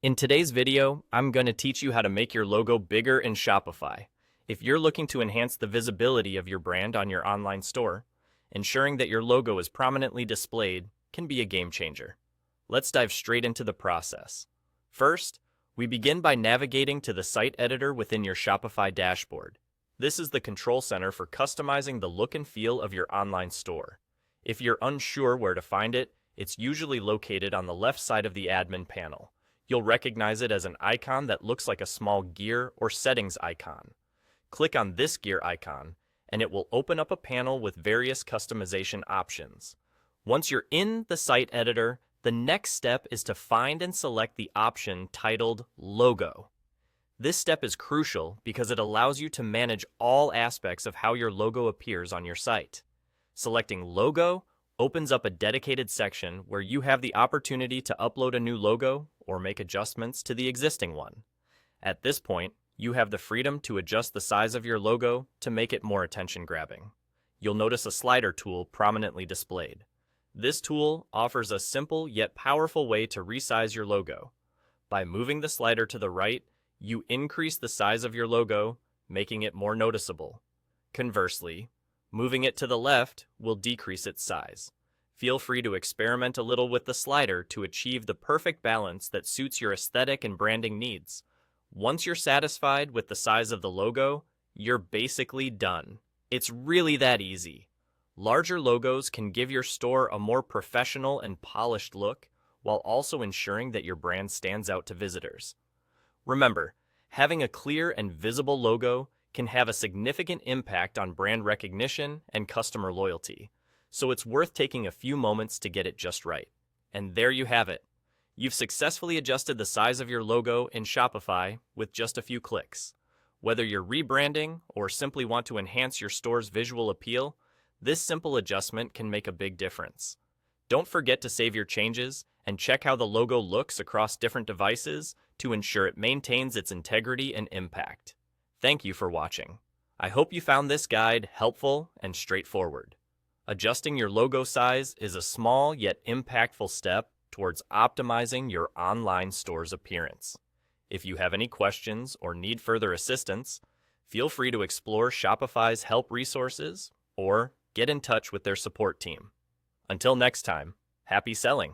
In today's video, I'm going to teach you how to make your logo bigger in Shopify. If you're looking to enhance the visibility of your brand on your online store, ensuring that your logo is prominently displayed can be a game changer. Let's dive straight into the process. First, we begin by navigating to the site editor within your Shopify dashboard. This is the control center for customizing the look and feel of your online store. If you're unsure where to find it, it's usually located on the left side of the admin panel. You'll recognize it as an icon that looks like a small gear or settings icon. Click on this gear icon, and it will open up a panel with various customization options. Once you're in the site editor, the next step is to find and select the option titled Logo. This step is crucial because it allows you to manage all aspects of how your logo appears on your site. Selecting Logo opens up a dedicated section where you have the opportunity to upload a new logo or make adjustments to the existing one. At this point, you have the freedom to adjust the size of your logo to make it more attention-grabbing. You'll notice a slider tool prominently displayed. This tool offers a simple yet powerful way to resize your logo. By moving the slider to the right, you increase the size of your logo, making it more noticeable. Conversely, moving it to the left will decrease its size. Feel free to experiment a little with the slider to achieve the perfect balance that suits your aesthetic and branding needs. Once you're satisfied with the size of the logo, you're basically done. It's really that easy. Larger logos can give your store a more professional and polished look, while also ensuring that your brand stands out to visitors. Remember, having a clear and visible logo can have a significant impact on brand recognition and customer loyalty, so it's worth taking a few moments to get it just right. And there you have it. You've successfully adjusted the size of your logo in Shopify with just a few clicks. Whether you're rebranding or simply want to enhance your store's visual appeal, this simple adjustment can make a big difference. Don't forget to save your changes and check how the logo looks across different devices to ensure it maintains its integrity and impact. Thank you for watching. I hope you found this guide helpful and straightforward. Adjusting your logo size is a small yet impactful step towards optimizing your online store's appearance. If you have any questions or need further assistance, feel free to explore Shopify's help resources or get in touch with their support team. Until next time, happy selling!